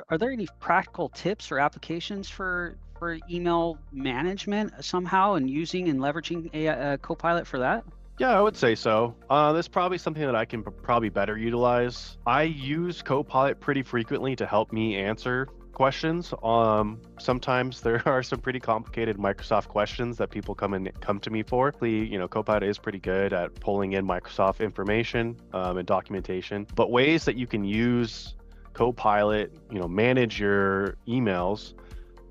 are there any practical tips or applications for email management somehow, and using and leveraging Copilot for that? Yeah, I would say so. That's probably something that I can probably better utilize. I use Copilot pretty frequently to help me answer questions. Sometimes there are some pretty complicated Microsoft questions that people come to me for. Copilot is pretty good at pulling in Microsoft information and documentation. But ways that you can use Copilot, manage your emails.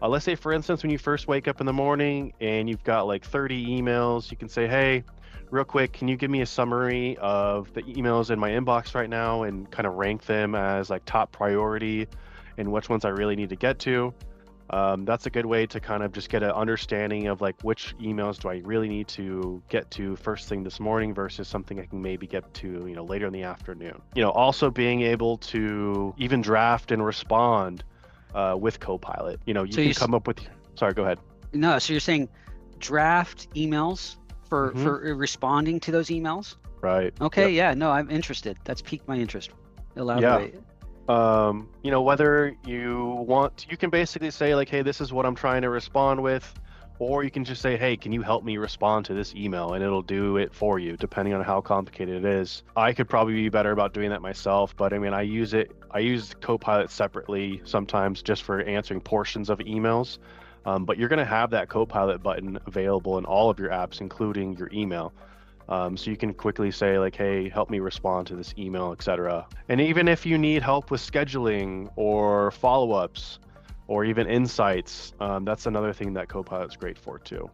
Let's say, for instance, when you first wake up in the morning and you've got like 30 emails, you can say, hey, real quick, can you give me a summary of the emails in my inbox right now and kind of rank them as like top priority and which ones I really need to get to? That's a good way to kind of just get an understanding of like which emails do I really need to get to first thing this morning versus something I can maybe get to, later in the afternoon. Also being able to even draft and respond with Copilot. You So can come up with, sorry, go ahead. no, so you're saying draft emails for Mhm. for responding to those emails? Right. Okay, Yep. yeah, no, I'm interested. That's piqued my interest. Yeah. Elaborate. Whether you can basically say like, hey, this is what I'm trying to respond with, or you can just say, hey, can you help me respond to this email? And it'll do it for you, depending on how complicated it is. I could probably be better about doing that myself, but I mean, I use Copilot separately sometimes just for answering portions of emails. But you're going to have that Copilot button available in all of your apps, including your email. So you can quickly say like, hey, help me respond to this email, etc. And even if you need help with scheduling or follow-ups or even insights, that's another thing that Copilot's great for too.